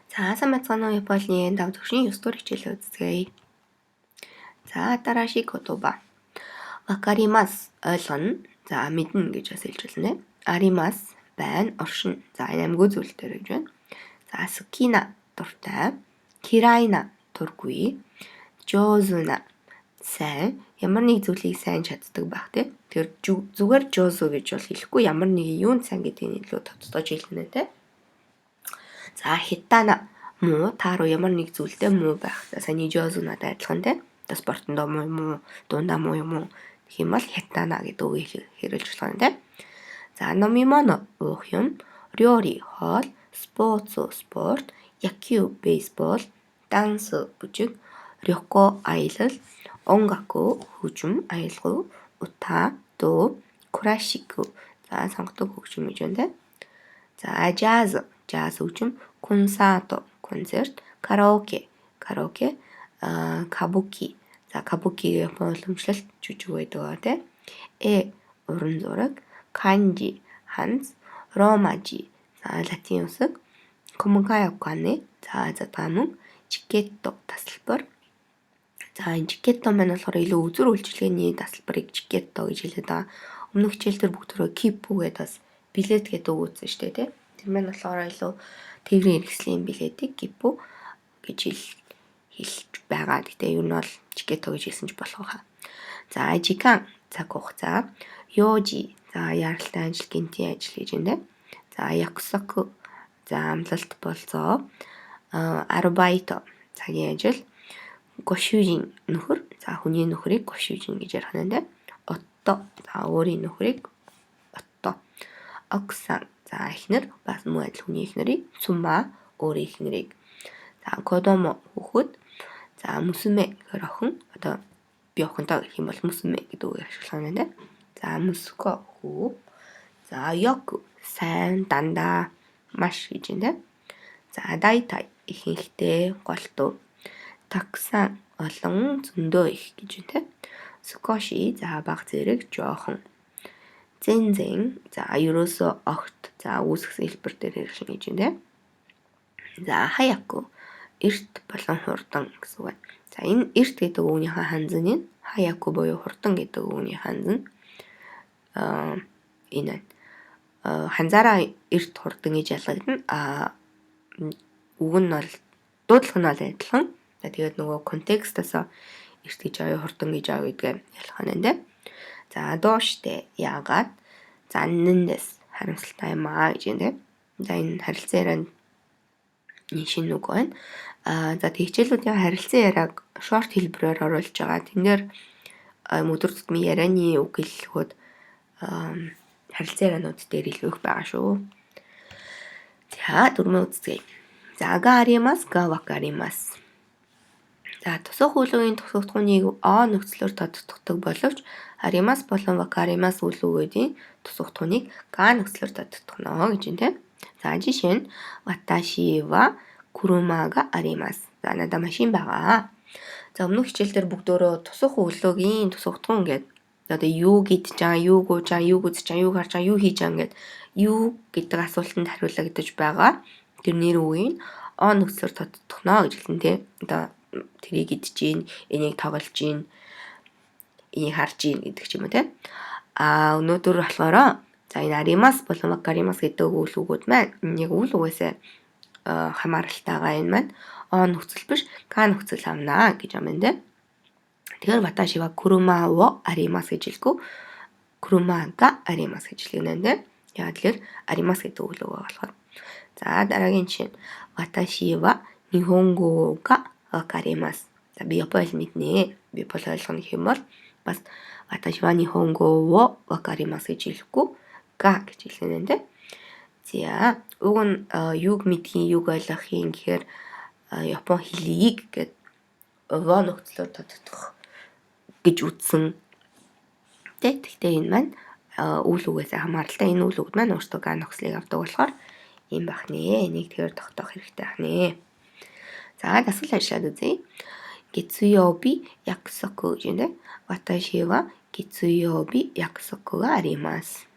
За, сайн байцгаана уу Японы 5 төвшин 9 дугаар хичээлээ үзье. За, дараашig котоба. Вакаримас ойлгоно. За, мэднэ гэж бас хэлж байна. Аримас байна, оршин. За, энэ амгүй зүйл дээр гэж байна. За, сукина дуртай. Кирайна дургүй. Жозуна сайн. Ямар нэг зүйлийг сайн чаддаг байх тий. Тэр зүгээр жозу гэж бол хэлэхгүй, ямар нэг юунд сайн гэдгийг илүү тодтож хэлнэ тий. За, хитана муу та руу ямар нэг зүйлтэй муу байх. За, саяны жозу надад адилхан тий. Спортондоо муу юм уу, дундаа муу юм уу гэх юм бол хитана гэдэг үгийг хэрэглэж болох юм тий. За, номимоно уух юм, рёри хоол, спортс спорт, якью бейсбол, данс бүжиг, рёко аялал, онгаку хөгжим аялал, ута дуу, классик за сонгодог хөгжим гэж байна тий. За, жаз хөгжим, концерт, караоке, кабуки. За, кабуки Япон уламжлалт жүжиг байдаг тий. Уран зураг, канжи, ханз, ромажи. За, латин усаг, комукаякане. За, задгаамөн, чикетто тасалбар. За, энэ чикетто маань болохоор илүү үзүр үйлчилгээний тасалбарыг чикетто гэж хэлээд байгаа. Өмнөх хичээлдэр бүгд төрөө кипу гэдэг бас билет гэдэг үг үзсэн шүү дээ тий. Тэр маань болохоор илүү тээврийн хэрэгслийн билетийг кипу гэж хэлж байгаа. Гэтэ ер нь бол чикетто гэж хэлсэн ч болох хаа. За, жикан цаг хугацаа, ёжи за яралтай ажил, гинтийн ажил гэж байна. За, якусаку за амлалт болцоо, арбайто цагийн ажил, гошужин нөхөр за хүний нөхрийг гошужин гэж ярих нь. Отто за өөрийн нөхрийг отто, оксан за эхнэр бас муу адил хүний эхнэрийг, цума өөрийн эхнэрийг. За, кодомо хүүхэд, за мусуме гэхээр охин, одоо би охинтой гэх юм бол мусуме гэдэг үгийг ашиглах юм байна. За, муско хүү. За, ёку сайн, дандаа, маш гэж байна. За, дайтай ихэнхдээ, голдуу, таксан олон, зөндөө их гэж байна. Сукоши за бага зэрэг, жоохон. Зэнзэн за ерөөсөө огт за үүсгэсэн хэлбэр дээр хэрэглэн гэж байна. За, хаяку эрт болон хурдан гэсэн үг байна. За, энэ эрт гэдэг үгнийхээ ханз нь хаяку буюу хурдан гэдэг үгний ханз нь энэ ханзаараа эрт хурдан гэж ялгагдана. Үг нь бол дуудлага нь бол адилхан. Тэгээд нөгөө контекстаас эрт гэж авъя, хурдан гэж авъя гэдгээ ялах нь дээ. За, дооште яагаад? За, нэндэс харамсалтай юм аа гэж байна. За, энэ харилцан ярианд шинэ үг байна. За, хичээлүүдийн харилцан яриаг шорт хэлбэрээр оруулж байгаа. Тэндээр өдөр тутмын ярианы үг хэллэгүүд харилцан ярианууд дээр илүү их байгаа шүү. За, дөрмөө үзье. За, га аримас, га вакаримас. За, тусах үеийн тусагдхууныг о нөхцлөөр тодтогддог боловч аримас болон вакаримас үлгүүдийн тусагдхууныг га нөхцлөөр тодтогдно гэж байна. За, жишээ нь ваташи ва курумага аримас. За, надад машин байгаа. За, өмнөх хичээлдэр бүгдөө тусах өглөөгийн тусагдхуун гэдэг одоо юу гэж байгаа, юу гуйж байгаа, юу үзэж байгаа, юу харж байгаа, юу хийж байгаа гэдэг юу гэдэг асуултанд хариулагдаж байгаа. Тэр нэр үгийг о нөхцлөөр тодтогдно гэж хэлнэ тий. Одоо тэрийг идэж гин, энийг тоглож гин, энийг харж гин гэдэг ч юм уу тий. Өнөөдөр болохоор за энэ аримас болон вакаримас гэдэг үгүүд маань яг үл үгээсээ хамааралтайгаа энэ маань о нөхцөл биш, ка нөхцөл авнаа гэж юм байна тий. Тэгэхээр ваташи ва курума во аримас гэж хэлэхгүй, курумага аримас гэж хэлнэ тий. Яг тэгэхээр аримас гэдэг үл үгээ болохоор. За, дараагийн жишээ. Ваташи ва нихонго га вакаримас. За, би япон хэл мэднэ. Би япон ойлгоно гэх юм бол бас ваташи ва нихонго во вакаримас гэж хэлэхгүй, га гэж хэлнэ дээ. За, уг нь юг мэдхийн, юг ойлгохын гэхээр япон хэлийг гээд во нөхцлөөр тодтогдох гэж үзсэн. Тэгэхдээ энэ маань үйл үгээсээ хамааралтай. Энэ үйл үг маань өөртөө га нөхцлийг авдаг болохоор юм бах нэ. Энийг тэгэхээр тогтоох хэрэгтэй бах нэ. За, дасгал ажиллаад үзье. Гицуйоби якусоку гэж байна. Ваташи ва гицуйоби якусоку га аримас.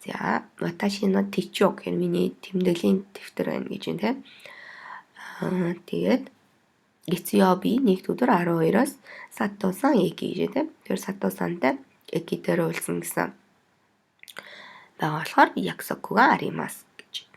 За, ваташи но тичо гэхээр миний тэмдэглэлийн дэвтэр байна гэж байна. Тэгээд Гицьёби нэгд өдөр 12-оос Сатосан Эки гэж тийм. Тэр Сатосантай Эки дээр уулзсан гэсэн. байгаа болохоор Яксокуга аримас гэж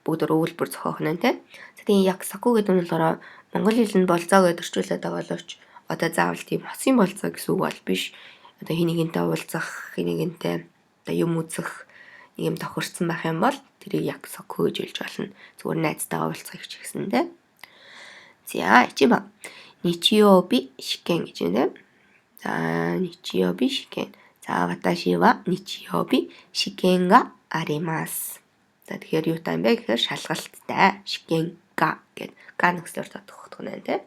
бүгд өгүүлбэр зохиох нь тийм. Тийм Яксоку гэдэг нь болохоор монгол хэлэнд болцоо гэж орчуулдаг боловч одоо заавал тийм хосын болцоо гэсэн үг бол биш. Одоо хинэгэнтэй уулзах, хинэгэнтэй одоо юм үзэх нэг юм тохирсон байх юм бол тэрийг Яксоку гэж хэлж болно. Зүгээр найзтайгаа уулзах гэж гэсэн тийм. За, ичиба. Ничиёби шикен гэж байна. За, ничиёби шикен. За, ваташи ва ничиёби шикен га аримас. За, тэгэхээр юу таам бэ гэхээр шалгалттай шикен га гэд га нөхцлөөр тодорхойлох нь тийм.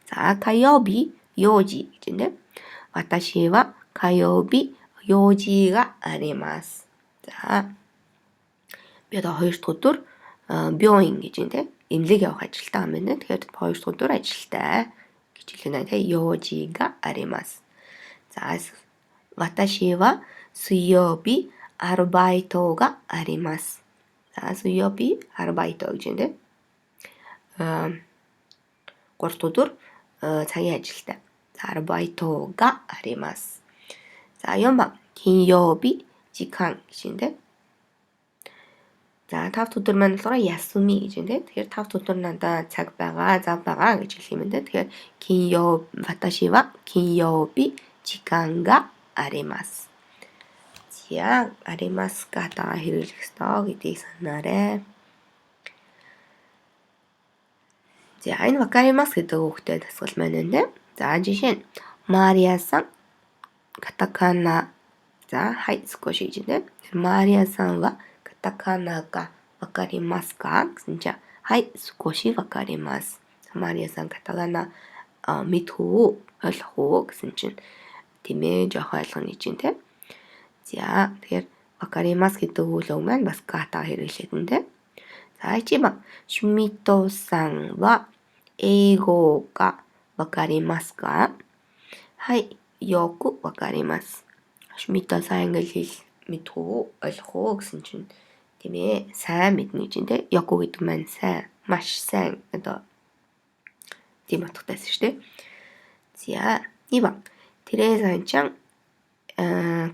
За, кайоби ёжи гэж байна. Ваташи ва кайоби ёжи га аримас. За, би одоо 2 дахь өдөр бёин гэж байна тийм. Эмнэлэг явах ажилтаа юм байна. Тэгэхээр 2 дахь өдөр ажилтаа гэж хэлнэ тийм. Ёжи га аримас. За, ваташи ва суйёби арбайто га аримас. За, суйёби арбайто гэж байна тийм. 3 дахь өдөр цагийн ажилтаа. За, арбайто га аримас. За, 4 番金曜日時間гэж байна тийм. За, 5 дахь өдөр маань болохоор ясуми гэж байна тийм. Тэгэхээр 5 дахь өдөр надад цаг байгаа, зав байгаа гэж хэлэх юм байна тийм. Тэгэхээр ваташи ва金曜日時間があります. За, аримас гатаа хэрэглэх ёстой гэдгийг санаарай. За, энэ вакаримас гэдэг үгтэй дасгал маань байна тийм. За, жишээ нь Мария-сан катакана. За, хай скоши гэж байна тийм. Мария-сан ва катакана га вакаримасу ка гэсэн чинь хай скоши вакаримас. Мария-сан катакана мэдэх үү, ойлгох уу гэсэн чинь тийм ээ, жоох ойлгоно гэж байна тийм. За, тэгэхээр вакаримас гэдэг үйл үг маань бас гата хэрэглээд байна тийм. За, 1番Шумитоさんは英語がわかりますか? はい、よくわかります. Шумито сайн англи хэл мэдэх үү, ойлгох уу гэсэн чинь тийм ээ, сайн мэднэ гэж байна тийм. Yoku гэдэг маань сайн, маш сайн одоо тийм утгатайсэн шүү дээ. За, 2番テレサちゃん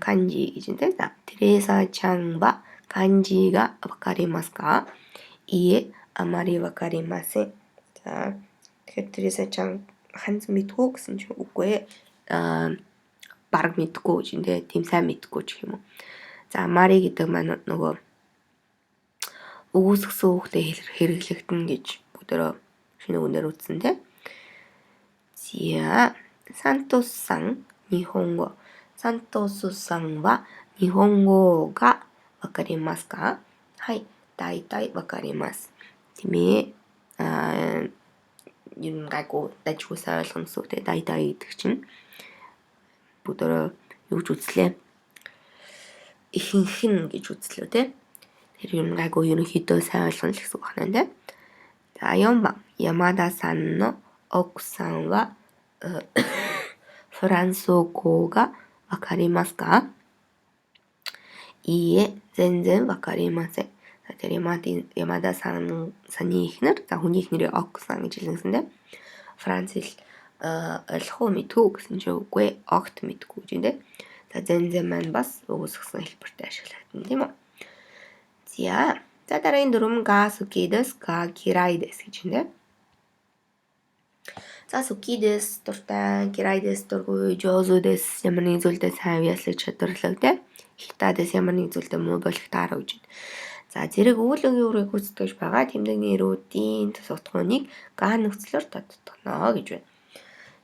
漢字гэж байна тийм. За, テレサちゃんは漢字がわかりますか? いいえ、あまりわかりません. За, тэгэхээр Тереса чам ханз мэдгүй гэсэн чинь үгүй баг мэдгүй гэж нэ тийм сайн мэдгүй ч юм уу. За, Мари гэдэг маань нөгөө өгөөсгсөн хүүхдэд хэрэглэгдэн гэж бүгдөө шинэ үгээр үзсэн тийм. За, Сантос-сан日本語. Сантос-санは日本語がわかりますか? はい、大体わかります. Тийм ээ. Yung гайгүй дайггүй сайн ойлгоно сүгтэй дайтай гэдэг чинь бүгдөө юу ч үзлээ. Ихэнх нь гэж үзлээ тий. Тэр юм гайгүй ерөнхийдөө сайн ойлгоно л гэсэн үг байна тий. За, 4番山田さんの奥さんはフランス語がわかりますか? いいえ、全然わかりません. Тэр Ямада саны ихнэр, за хүний ихнэрийн Оксан гэж хэлсэн. Франц хэл ойлгох уу мэдгүй гэсэн чинь үгүй, огт мэдгүй гэж юм. За, зэнзэн маань бас өгөөсгсөн хэлбэртэй ашиглагдана тийм үү. За, дараагийн 4 га суки дэс, га кирай дэс гэж юм. За, суки дэс дуртай, кирай дэс дургүй, жозу дэс ямар нэг зүйлдээ сайн яслах чадварлаг тийм. Хита дэс ямар нэг зүйлдээ муу болох таараа гэж. За, зэрэг үүлгийн үрийг гүйцэтгэж байгаа тэмдэгний эрүүдийн тусгатгууныг га нөхцлөөр тодтогно гэж байна.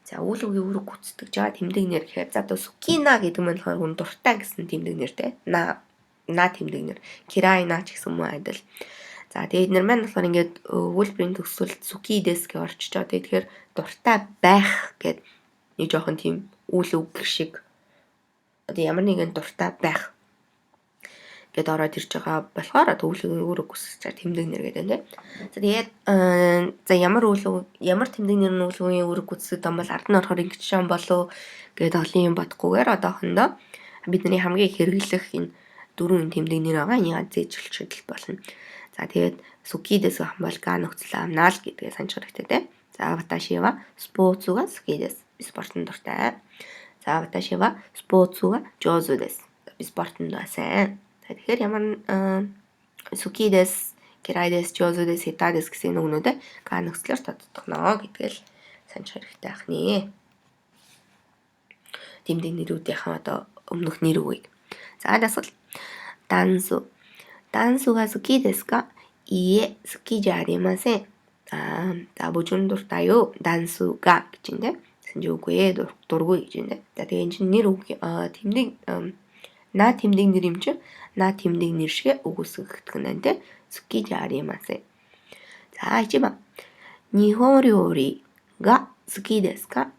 За, үүлгийн үрийг гүйцэтгэж байгаа тэмдэгнэр гэхээр за одоо сукина гэдэг нь болохоор хүн дуртай гэсэн тэмдэгнэртэй. На тэмдэгнэр. Кирайна ч гэсэн муу адил. За, тэгээд нэр маань болохоор ингээд үүлбэрийн төгсөлд суки дэс гэж орчиж байгаа. Тэгэхээр дуртай байх гэдэг нэг жоохон тийм үйл үг шиг одоо ямар нэгэн дуртай байх гэд ороод ирж байгаа болохоор төвлөгийн үүрэг хүсэж тэмдэгнэр гэдэг юм тийм. За, тэгээд ямар тэмдэгнэр нь үүлгийн үүрэг хүсдэг юм бол ард нь орохоор ингэж юм болов гэд олон юм бодохгүйгээр одоохондоо бидний хамгийн хэрэглэх энэ 4 тэмдэгнэр байгаа. Энийг зээжүүлж болно. За тэгээд сүкидэс гэх юм бол га нөхцөл амнаал гэдгээ санаж хэрэгтэй те. За ваташи ва спорту га суки desu. Би спортын дуртай. За ваташи ва спорту га жозу desu. Би спортын сайн. Тэгэхээр ямар суки desu, kirai desu, жозу desu, hita desu гэсэн үгнүүдээ га нөхцлөөр тодтогно гэдгээл санаж хэрэгтэй ахны. Тэмдэг нэрүүдийнхэн одоо өмнөх нэр үгийг. За дасгал. Дансу. Дансу га суки desu ka? Ие, сукиじゃありません. За бүжгэн дуртай юу? Дансу га гэж юм те. Гэсэн чинь үгүй ээ дургүй гэж юм те. За тэгээ энэ чинь нэр үг тэмдэг на тэмдэг нэр юм чинь на тэмдэг нэр шиг үгүйсгэгдэх нь те. Сукиじゃありません. За 1番. 日本料理が好きですか?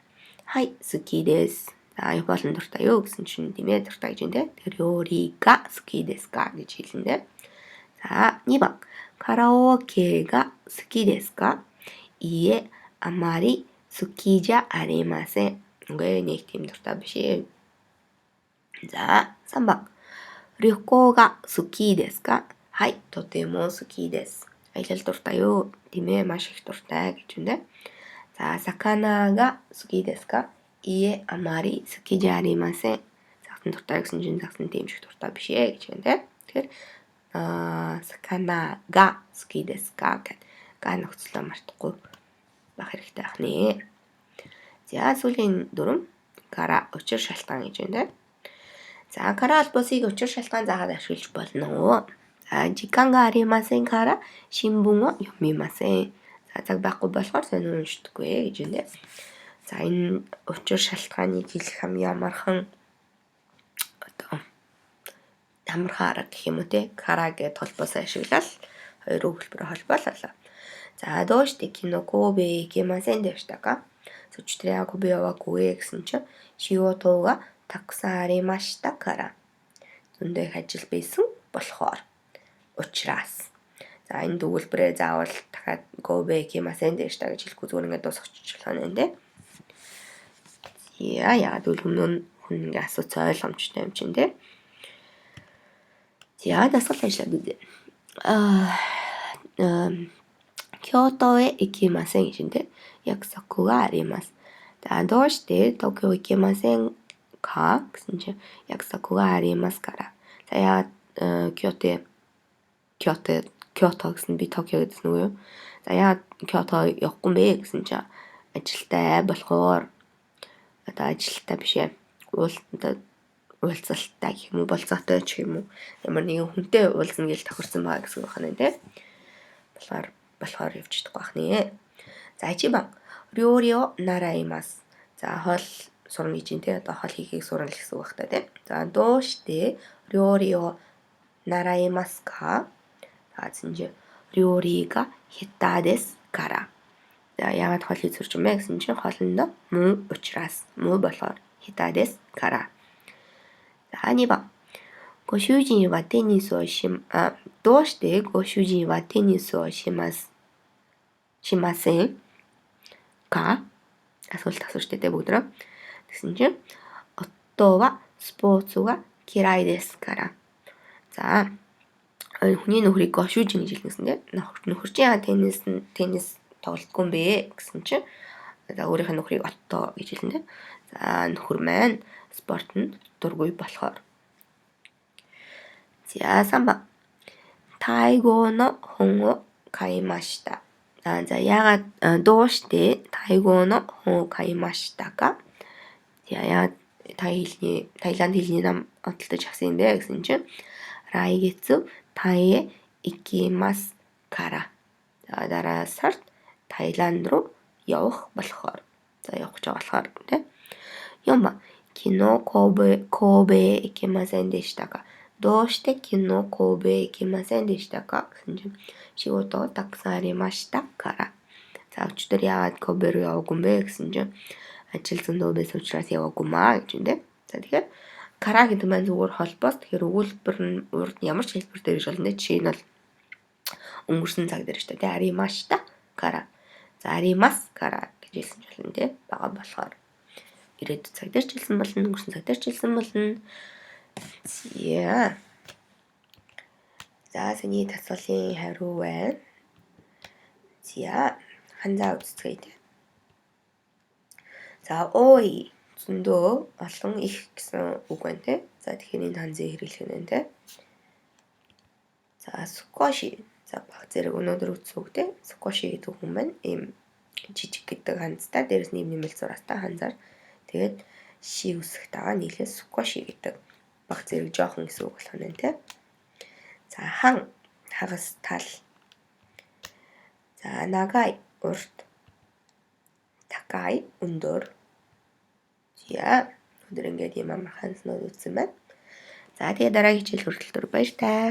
はい、好きです. За Япон дуртай юу гэсэн чинь тийм ээ дуртай гэж юм те. Тэр料理が好きですかгэж хэлнэ. За 2番. カラオケが好きですか? いいえ、あまり好きじゃありません. Үгүй нэг тийм дуртай биш ээ. За 3番. 旅行が好きですか? はい、とても好きです. Аялал дуртай юу? Тийм ээ, маш их дуртай гэж юм дээ. За 魚が好きですか? いいえ、あまり好きじゃありません. Загсан дуртай гэсэн чинь загсан тийм шиг дуртай биш ээ гэж юм дээ. Тэгэхээр魚が好きですかгэдэг га нөхцөлөө мартахгүй байх хэрэгтэй ахны. За сүүлийн 4 кара учир шалтгаан гэж байна. За кара албасыг учир шалтгаан заагаад ашиглаж болно. За時間がありませんから新聞を読みません. За цаг байхгүй болохоор сонир уншдаггүй гэж байна. За энэ учир шалтгааныг хэлэх хамгийн амархан амархан арга гэх юм уу те. Кара гэдэг толбоосоо ашиглал хоёр өгүүлбэрээр холбоолоо. За どうして昨日神戸へ行けませんでしたか? So ちょっと神戸яваагүй гэсэн чинь仕事がたくさんありましたから. Зөндөө их ажил байсан болохоор. Учраас. За энэ өгүүлбэрээ заавал дахиад Kobe ikemasen deshita гэж хэлэхгүй зүгээр ингээд дуусгачих болно нэ. Яагаад үл хүн ингээ асууц ойлгомжтой юм чинь те. За дасгал ажиллаад үзье. Kyotoへ行きませんгэж нэ. 約束があります. За どうして東京行けませんかгэсэн чинь 約束がありますから. За яагаад Kyoto гэсэн би Токио гэсэн үг юу? За яагаад Kyoto явахгүй юм бэ гэсэн чинь ажилтай болохоор одоо ажилтай биш ээ. Уулзалттай гэх юм уу, болцоотой ч юм уу. Ямар нэгэн хүнтэй уулзна гэж тохирсон байгаа гэсэн үг байна те. Болохоор явж чадахгүй байх нэ. За 1番. 料理を習います. За хоол сурна гэж юм те. Одоо хоол хийхийг сурна гэсэн үг байна те. За どうして料理を習いますか? За чинь料理が下手ですから. За яагаад хоол хийж сурч юм бэ гэсэн чинь хоолндоо муу учраас муу болохоор下手ですから. За 2番. ご主人はテニスをどうしてご主人はテニスをしませんか? Асуулт асууж тээ бүгдрөө. Тэгсэн чинь夫はスポーツが嫌いですから. За хүний нөхрийг гошүүжин гэж хэлнэсэн дээ. Нөхөр чинь теннис тоглолтгүй юм бэ гэсэн чинь за өөрийнхөө нөхрийг отто гэж хэлнэ. За нөхөр маань спортод дургүй болохоор. За 3番. タイ語の本を買いました. За яагаадどうしてタイ語の本を買いましたか? Яагаад Таиланд хэлний ном онцлож авсан юм бэ гэсэн чинь 来月タイへ行きますから. За дараа сард Таиланд руу явах болохоор. За явах гэж байгаа болохоор тийм. 4番. 昨日神戸へ行けませんでしたか? どうして昨日神戸へ行けませんでしたか? гэсэн чинь仕事がたくさんありましたから. За өчтөр яагаад Kobe руу яваагүй юм бэ гэсэн чинь ажил зөндөө байсан учраас яваагүй маа гэж юм дээ. За тэгэхээр кара гэдэг маань зүгээр холбоос тэгэхээр өгүүлбэр нь урд ямар ч хэлбэр дээр иж болно. Жишээ нь бол өнгөрсөн цаг дээр шүү дээ. Аримашта кара. За аримас кара гэж хэлсэн ч болно тий. Бага болохоор ирээдүйн цаг дээр ч хэлсэн болно, өнгөрсөн цаг дээр ч хэлсэн болно. За саний асуулын хариу байна. За ханзаа үзцгээе те. За ой зөндөө олон их гэсэн үг байна те. За тэгэхээр энэ ханзыг хэрэглэх нь те. За скваши. За баг зэрэг өнөөдөр үзсэн үг те. Скваши гэдэг хүн байна. Ийм жижиг гэдэг ханзтай дээрэс нь нэмэлт зураатай ханзаар. Тэгээд ши үсгтайгаа нийлээ скваши гэдэг. Баг зэрэг жоохон гэсэн үг болох нь те. За хан хагас тал. За нагай урт. Такай өндөр. За өндөр ингээд юм амар ханзнууд үзсэн байна. За тэгээ дараагийн хичээл хүртэл баяр таа.